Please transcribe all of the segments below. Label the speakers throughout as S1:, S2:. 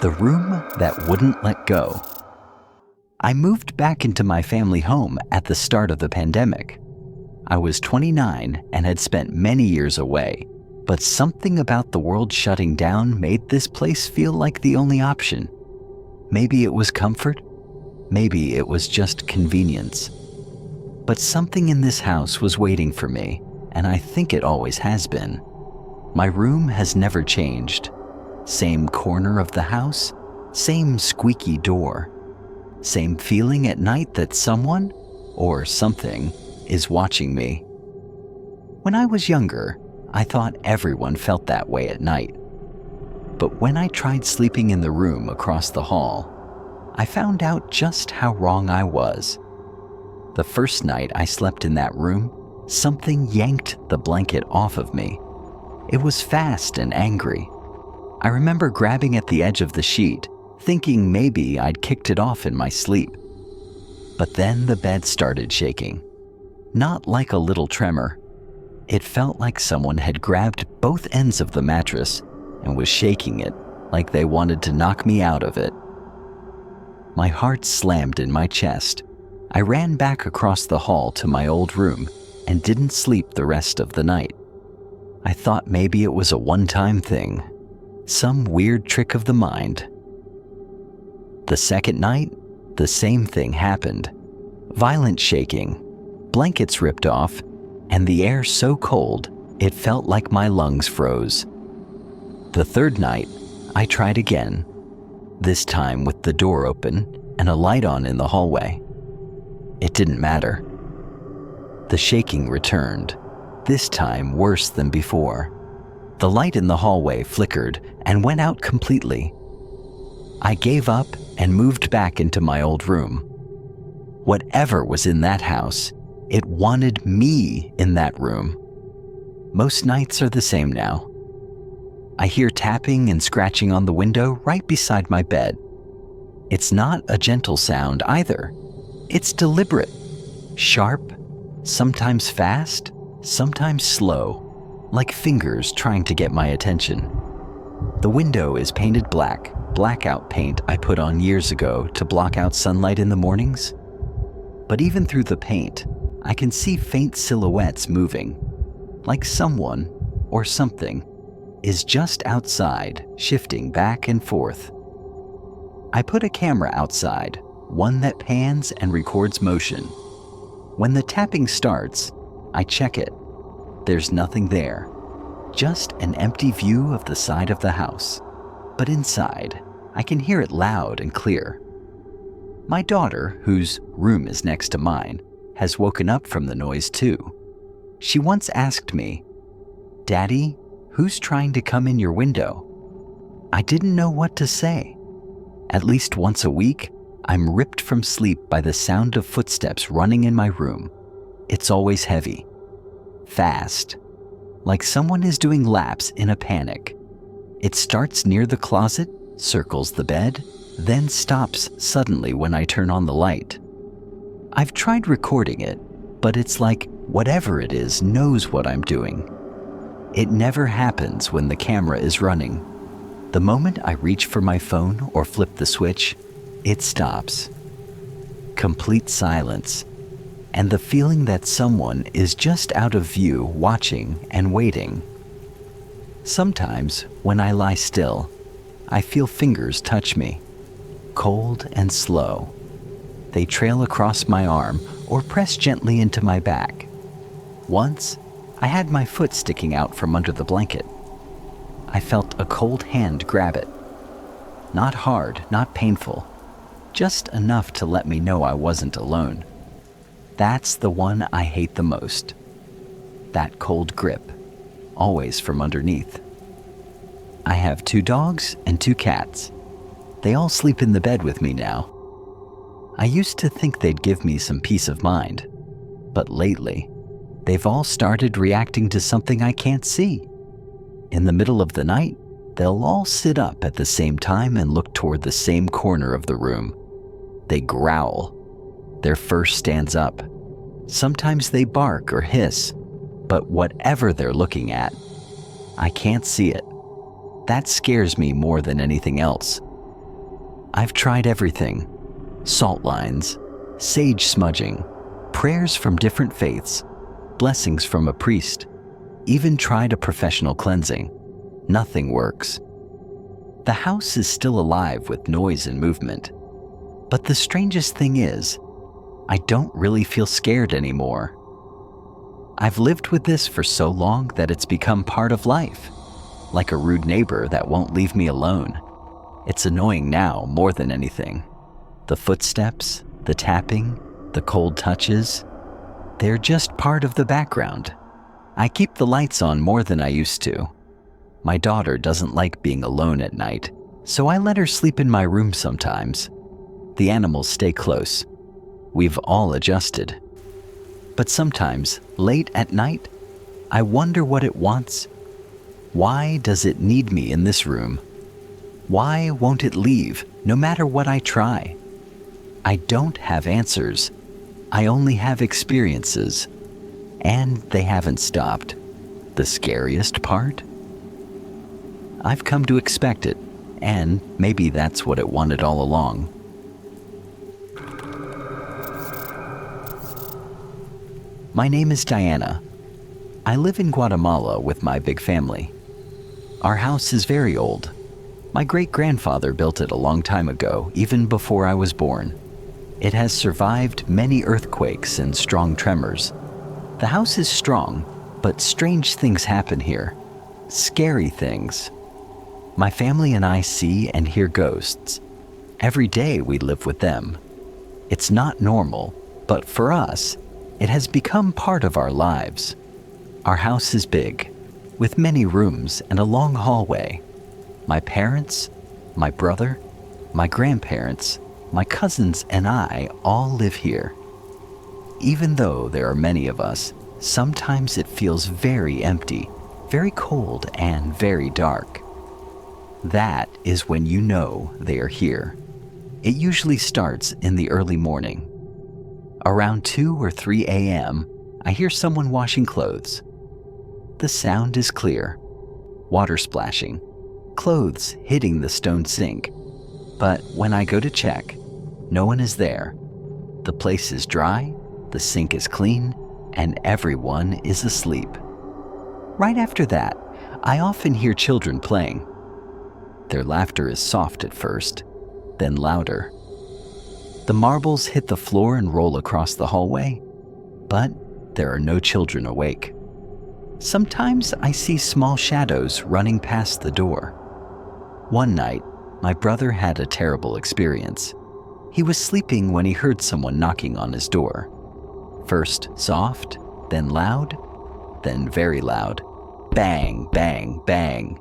S1: The room that wouldn't let go. I moved back into my family home at the start of the pandemic. I was 29 and had spent many years away, but something about the world shutting down made this place feel like the only option. Maybe it was comfort, maybe it was just convenience. But something in this house was waiting for me, and I think it always has been. My room has never changed. Same corner of the house, same squeaky door, same feeling at night that someone, or something, is watching me. When I was younger, I thought everyone felt that way at night. But when I tried sleeping in the room across the hall, I found out just how wrong I was. The first night I slept in that room, something yanked the blanket off of me. It was fast and angry. I remember grabbing at the edge of the sheet, thinking maybe I'd kicked it off in my sleep. But then the bed started shaking. Not like a little tremor. It felt like someone had grabbed both ends of the mattress and was shaking it like they wanted to knock me out of it. My heart slammed in my chest. I ran back across the hall to my old room and didn't sleep the rest of the night. I thought maybe it was a one-time thing. Some weird trick of the mind. The second night, the same thing happened. Violent shaking, blankets ripped off, and the air so cold it felt like my lungs froze. The third night, I tried again, this time with the door open and a light on in the hallway. It didn't matter. The shaking returned, this time worse than before. The light in the hallway flickered and went out completely. I gave up and moved back into my old room. Whatever was in that house, it wanted me in that room. Most nights are the same now. I hear tapping and scratching on the window right beside my bed. It's not a gentle sound either. It's deliberate, sharp, sometimes fast, sometimes slow. Like fingers trying to get my attention. The window is painted black, blackout paint I put on years ago to block out sunlight in the mornings. But even through the paint, I can see faint silhouettes moving, like someone or something is just outside, shifting back and forth. I put a camera outside, one that pans and records motion. When the tapping starts, I check it. There's nothing there, just an empty view of the side of the house. But inside, I can hear it loud and clear. My daughter, whose room is next to mine, has woken up from the noise too. She once asked me, "Daddy, who's trying to come in your window?" I didn't know what to say. At least once a week, I'm ripped from sleep by the sound of footsteps running in my room. It's always heavy. Fast, like someone is doing laps in a panic. It starts near the closet, circles the bed, then stops suddenly when I turn on the light. I've tried recording it, but it's like whatever it is knows what I'm doing. It never happens when the camera is running. The moment I reach for my phone or flip the switch, it stops. Complete silence. And the feeling that someone is just out of view, watching and waiting. Sometimes, when I lie still, I feel fingers touch me, cold and slow. They trail across my arm or press gently into my back. Once, I had my foot sticking out from under the blanket. I felt a cold hand grab it. Not hard, not painful, just enough to let me know I wasn't alone. That's the one I hate the most. That cold grip, always from underneath. I have 2 dogs and 2 cats. They all sleep in the bed with me now. I used to think they'd give me some peace of mind, but lately, they've all started reacting to something I can't see. In the middle of the night, they'll all sit up at the same time and look toward the same corner of the room. They growl. Their fur stands up. Sometimes they bark or hiss, but whatever they're looking at, I can't see it. That scares me more than anything else. I've tried everything: salt lines, sage smudging, prayers from different faiths, blessings from a priest, even tried a professional cleansing. Nothing works. The house is still alive with noise and movement. But the strangest thing is, I don't really feel scared anymore. I've lived with this for so long that it's become part of life, like a rude neighbor that won't leave me alone. It's annoying now more than anything. The footsteps, the tapping, the cold touches, they're just part of the background. I keep the lights on more than I used to. My daughter doesn't like being alone at night, so I let her sleep in my room sometimes. The animals stay close. We've all adjusted. But sometimes, late at night, I wonder what it wants. Why does it need me in this room? Why won't it leave, no matter what I try? I don't have answers. I only have experiences. And they haven't stopped. The scariest part? I've come to expect it, and maybe that's what it wanted all along. My name is Diana. I live in Guatemala with my big family. Our house is very old. My great-grandfather built it a long time ago, even before I was born. It has survived many earthquakes and strong tremors. The house is strong, but strange things happen here. Scary things. My family and I see and hear ghosts. Every day we live with them. It's not normal, but for us, it has become part of our lives. Our house is big, with many rooms and a long hallway. My parents, my brother, my grandparents, my cousins, and I all live here. Even though there are many of us, sometimes it feels very empty, very cold, and very dark. That is when you know they are here. It usually starts in the early morning. Around 2 or 3 a.m., I hear someone washing clothes. The sound is clear. Water splashing, clothes hitting the stone sink. But when I go to check, no one is there. The place is dry, the sink is clean, and everyone is asleep. Right after that, I often hear children playing. Their laughter is soft at first, then louder. The marbles hit the floor and roll across the hallway, but there are no children awake. Sometimes I see small shadows running past the door. One night, my brother had a terrible experience. He was sleeping when he heard someone knocking on his door. First soft, then loud, then very loud. Bang, bang, bang.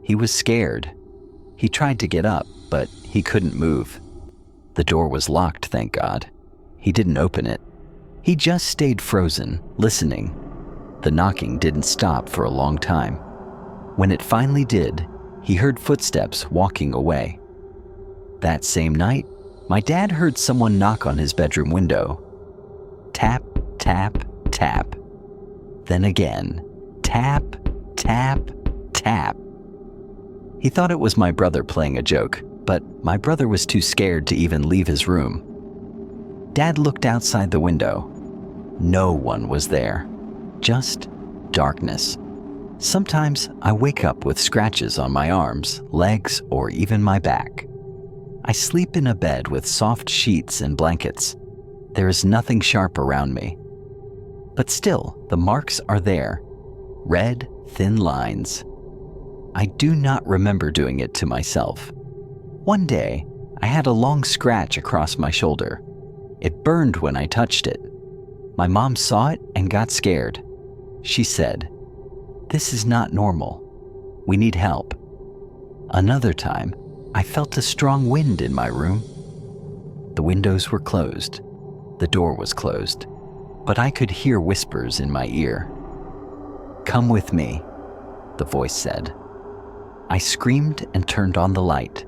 S1: He was scared. He tried to get up, but he couldn't move. The door was locked, thank God. He didn't open it. He just stayed frozen, listening. The knocking didn't stop for a long time. When it finally did, he heard footsteps walking away. That same night, my dad heard someone knock on his bedroom window. Tap, tap, tap. Then again, tap, tap, tap. He thought it was my brother playing a joke, but my brother was too scared to even leave his room. Dad looked outside the window. No one was there, just darkness. Sometimes I wake up with scratches on my arms, legs, or even my back. I sleep in a bed with soft sheets and blankets. There is nothing sharp around me. But still, the marks are there. Red, thin lines. I do not remember doing it to myself. One day, I had a long scratch across my shoulder. It burned when I touched it. My mom saw it and got scared. She said, "This is not normal. We need help." Another time, I felt a strong wind in my room. The windows were closed. The door was closed, but I could hear whispers in my ear. "Come with me," the voice said. I screamed and turned on the light.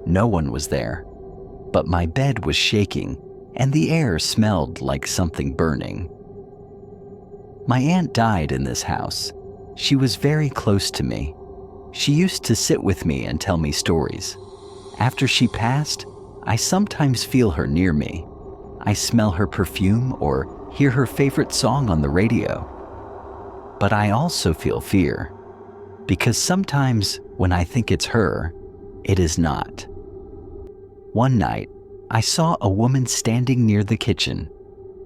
S1: No one was there, but my bed was shaking and the air smelled like something burning. My aunt died in this house. She was very close to me. She used to sit with me and tell me stories. After she passed, I sometimes feel her near me. I smell her perfume or hear her favorite song on the radio. But I also feel fear, because sometimes when I think it's her, it is not. One night, I saw a woman standing near the kitchen.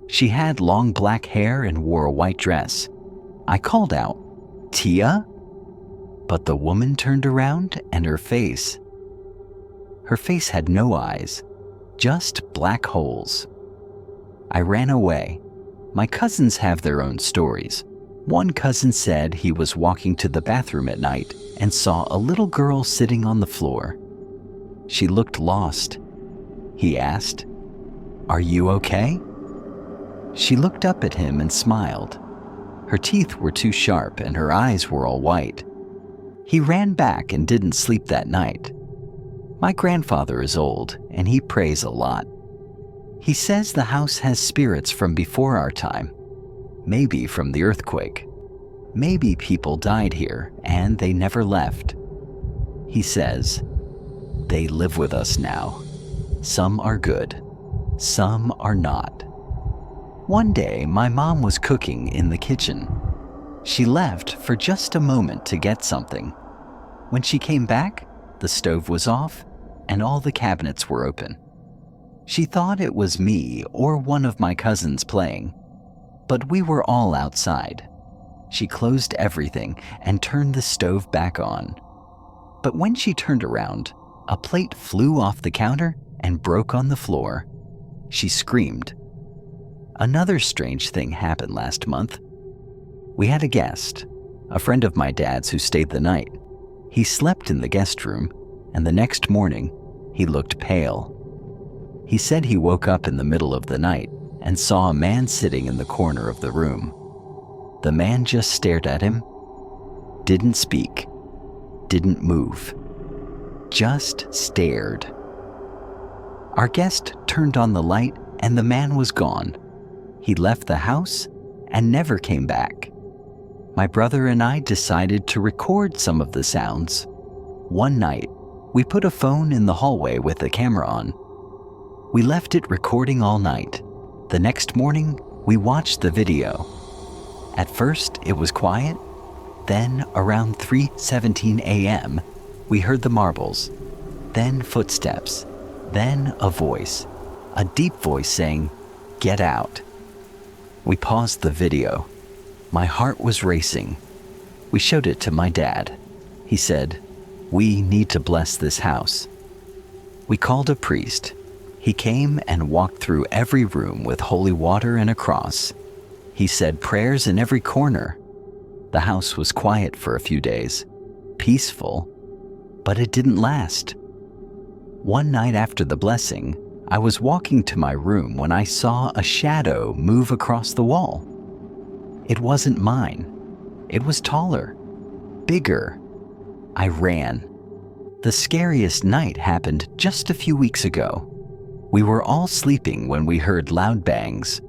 S1: She had long black hair and wore a white dress. I called out, "Tia?" But the woman turned around and her face had no eyes, just black holes. I ran away. My cousins have their own stories. One cousin said he was walking to the bathroom at night and saw a little girl sitting on the floor. She looked lost. He asked, "Are you okay?" She looked up at him and smiled. Her teeth were too sharp and her eyes were all white. He ran back and didn't sleep that night. My grandfather is old and he prays a lot. He says the house has spirits from before our time, maybe from the earthquake. Maybe people died here and they never left. He says, they live with us now. Some are good, some are not. One day, my mom was cooking in the kitchen. She left for just a moment to get something. When she came back, the stove was off and all the cabinets were open. She thought it was me or one of my cousins playing, but we were all outside. She closed everything and turned the stove back on. But when she turned around, a plate flew off the counter and broke on the floor. She screamed. Another strange thing happened last month. We had a guest, a friend of my dad's who stayed the night. He slept in the guest room, and the next morning, he looked pale. He said he woke up in the middle of the night and saw a man sitting in the corner of the room. The man just stared at him, didn't speak, didn't move, just stared. Our guest turned on the light and the man was gone. He left the house and never came back. My brother and I decided to record some of the sounds. One night, we put a phone in the hallway with the camera on. We left it recording all night. The next morning, we watched the video. At first, it was quiet. Then, around 3:17 a.m., we heard the marbles. Then footsteps. Then a voice. A deep voice saying, "Get out." We paused the video. My heart was racing. We showed it to my dad. He said, "We need to bless this house." We called a priest. He came and walked through every room with holy water and a cross. He said prayers in every corner. The house was quiet for a few days, peaceful, but it didn't last. One night after the blessing, I was walking to my room when I saw a shadow move across the wall. It wasn't mine. It was taller, bigger. I ran. The scariest night happened just a few weeks ago. We were all sleeping when we heard loud bangs,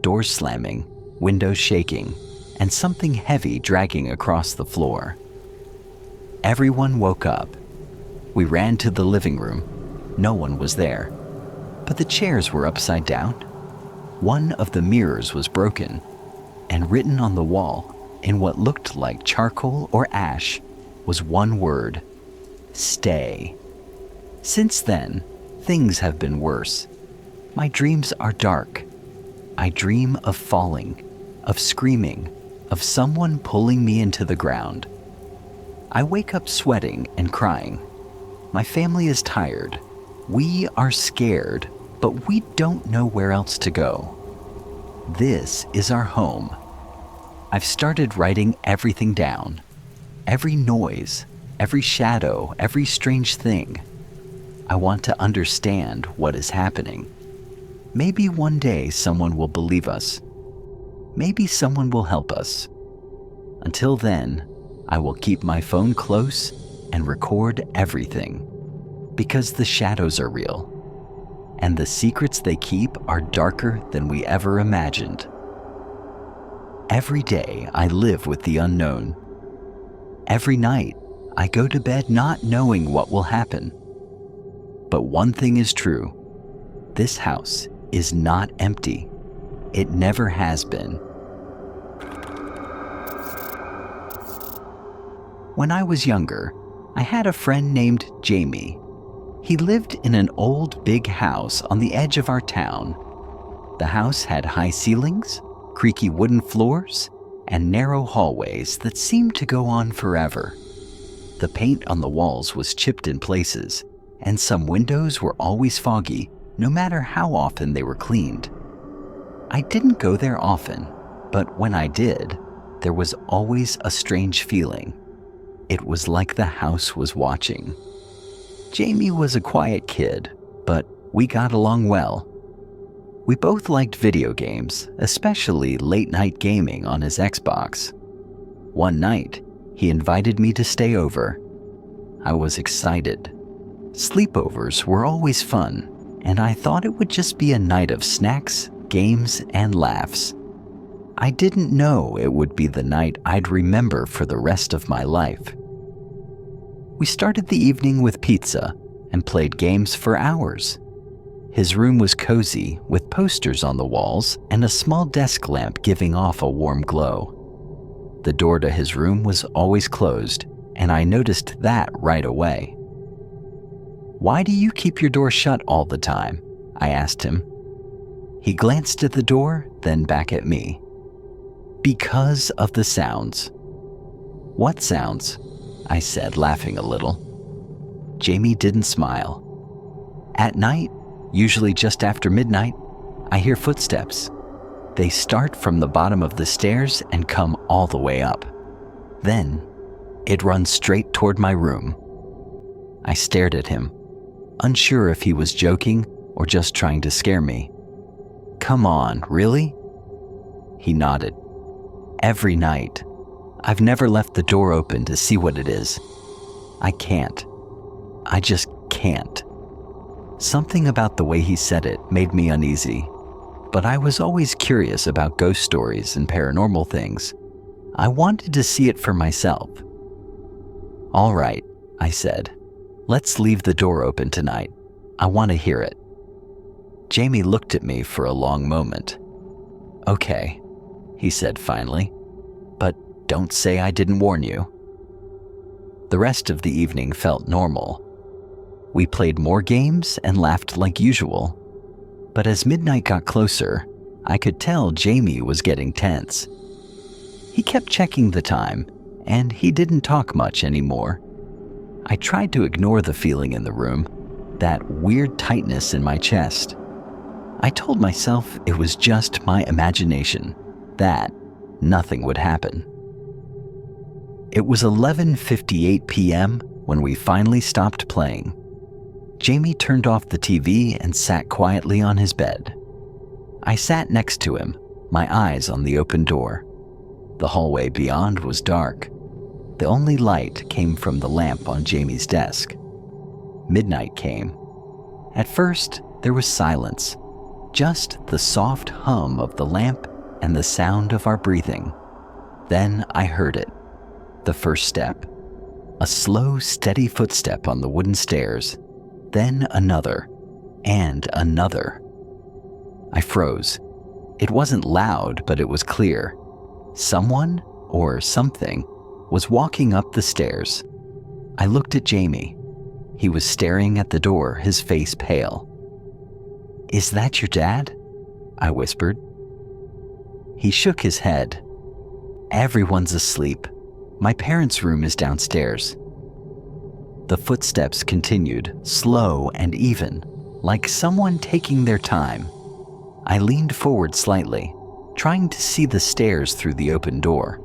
S1: doors slamming, windows shaking, and something heavy dragging across the floor. Everyone woke up. We ran to the living room. No one was there, but the chairs were upside down. One of the mirrors was broken, and written on the wall, in what looked like charcoal or ash, was one word: stay. Since then, things have been worse. My dreams are dark. I dream of falling, of screaming, of someone pulling me into the ground. I wake up sweating and crying. My family is tired. We are scared, but we don't know where else to go. This is our home. I've started writing everything down. Every noise, every shadow, every strange thing. I want to understand what is happening. Maybe one day someone will believe us. Maybe someone will help us. Until then, I will keep my phone close and record everything, because the shadows are real, and the secrets they keep are darker than we ever imagined. Every day I live with the unknown. Every night I go to bed not knowing what will happen. But one thing is true. This house is not empty. It never has been. When I was younger, I had a friend named Jamie. He lived in an old big house on the edge of our town. The house had high ceilings, creaky wooden floors, and narrow hallways that seemed to go on forever. The paint on the walls was chipped in places, and some windows were always foggy, no matter how often they were cleaned. I didn't go there often, but when I did, there was always a strange feeling. It was like the house was watching. Jamie was a quiet kid, but we got along well. We both liked video games, especially late-night gaming on his Xbox. One night, he invited me to stay over. I was excited. Sleepovers were always fun, and I thought it would just be a night of snacks, games, and laughs. I didn't know it would be the night I'd remember for the rest of my life. We started the evening with pizza and played games for hours. His room was cozy with posters on the walls and a small desk lamp giving off a warm glow. The door to his room was always closed, and I noticed that right away. "Why do you keep your door shut all the time?" I asked him. He glanced at the door, then back at me. "Because of the sounds." "What sounds?" I said, laughing a little. Jamie didn't smile. "At night, usually just after midnight, I hear footsteps. They start from the bottom of the stairs and come all the way up. Then, it runs straight toward my room." I stared at him, unsure if he was joking or just trying to scare me. "Come on, really?" He nodded. "Every night. I've never left the door open to see what it is. I can't. I just can't." Something about the way he said it made me uneasy, but I was always curious about ghost stories and paranormal things. I wanted to see it for myself. "All right," I said. "Let's leave the door open tonight. I want to hear it." Jamie looked at me for a long moment. "Okay," he said finally, "but don't say I didn't warn you." The rest of the evening felt normal. We played more games and laughed like usual. But as midnight got closer, I could tell Jamie was getting tense. He kept checking the time, and he didn't talk much anymore. I tried to ignore the feeling in the room, that weird tightness in my chest. I told myself it was just my imagination, that nothing would happen. It was 11:58 p.m. when we finally stopped playing. Jamie turned off the TV and sat quietly on his bed. I sat next to him, my eyes on the open door. The hallway beyond was dark. The only light came from the lamp on Jamie's desk. Midnight came. At first, there was silence, just the soft hum of the lamp and the sound of our breathing. Then I heard it, the first step. A slow, steady footstep on the wooden stairs, then another, and another. I froze. It wasn't loud, but it was clear. Someone, or something, was walking up the stairs. I looked at Jamie. He was staring at the door, his face pale. "Is that your dad?" I whispered. He shook his head. "Everyone's asleep. My parents' room is downstairs." The footsteps continued, slow and even, like someone taking their time. I leaned forward slightly, trying to see the stairs through the open door.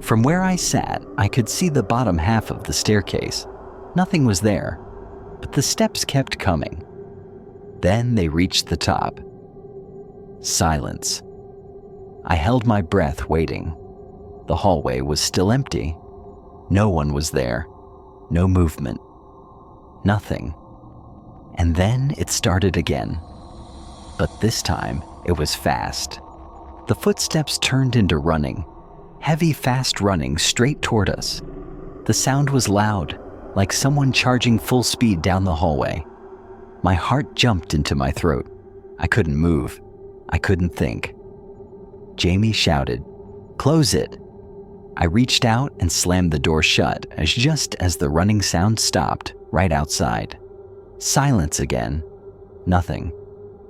S1: From where I sat, I could see the bottom half of the staircase. Nothing was there, but the steps kept coming. Then they reached the top. Silence. I held my breath, waiting. The hallway was still empty. No one was there. No movement. Nothing. And then it started again. But this time, it was fast. The footsteps turned into running. Heavy, fast running straight toward us. The sound was loud, like someone charging full speed down the hallway. My heart jumped into my throat. I couldn't move. I couldn't think. Jamie shouted, "Close it!" I reached out and slammed the door shut just as the running sound stopped right outside. Silence again. Nothing.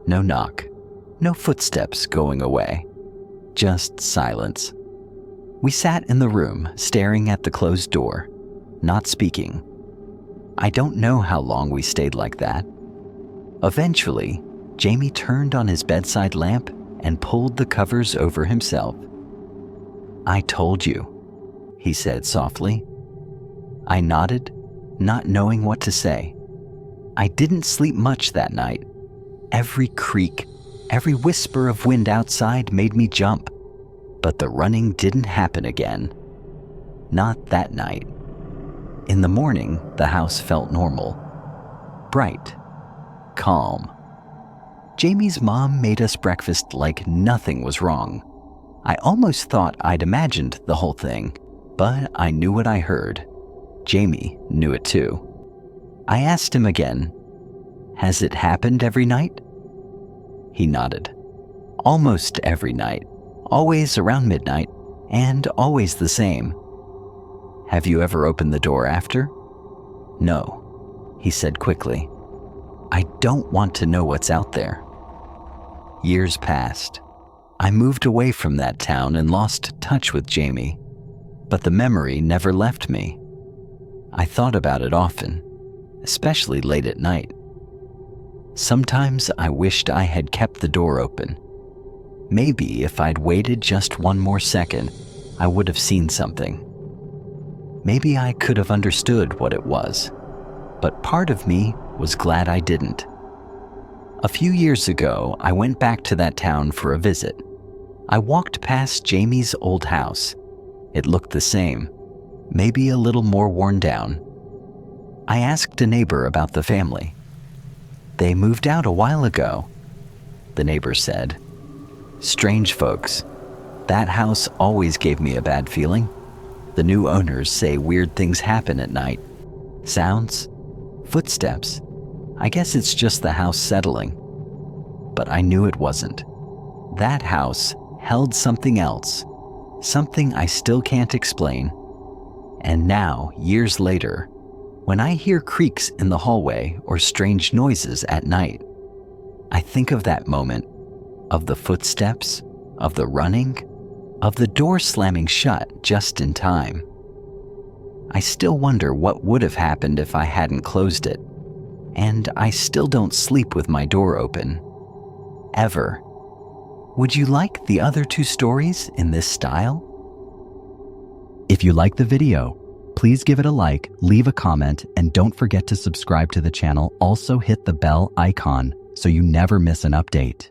S1: No knock. No footsteps going away. Just silence. We sat in the room, staring at the closed door, not speaking. I don't know how long we stayed like that. Eventually, Jamie turned on his bedside lamp and pulled the covers over himself. "I told you," he said softly. I nodded, not knowing what to say. I didn't sleep much that night. Every creak, every whisper of wind outside made me jump, but the running didn't happen again. Not that night. In the morning, the house felt normal. Bright. Calm. Jamie's mom made us breakfast like nothing was wrong. I almost thought I'd imagined the whole thing, but I knew what I heard. Jamie knew it too. I asked him again, "Has it happened every night?" He nodded. "Almost every night, always around midnight, and always the same." "Have you ever opened the door after?" "No," he said quickly. "I don't want to know what's out there." Years passed. I moved away from that town and lost touch with Jamie, but the memory never left me. I thought about it often, especially late at night. Sometimes I wished I had kept the door open. Maybe if I'd waited just one more second, I would have seen something. Maybe I could have understood what it was, but part of me was glad I didn't. A few years ago, I went back to that town for a visit. I walked past Jamie's old house. It looked the same, maybe a little more worn down. I asked a neighbor about the family. "They moved out a while ago," the neighbor said. "Strange folks. That house always gave me a bad feeling. The new owners say weird things happen at night. Sounds, footsteps. I guess it's just the house settling." But I knew it wasn't. That house held something else, something I still can't explain. And now, years later, when I hear creaks in the hallway or strange noises at night, I think of that moment, of the footsteps, of the running, of the door slamming shut just in time. I still wonder what would have happened if I hadn't closed it, and I still don't sleep with my door open. Ever. Would you like the other two stories in this style? If you like the video, please give it a like, leave a comment, and don't forget to subscribe to the channel. Also hit the bell icon so you never miss an update.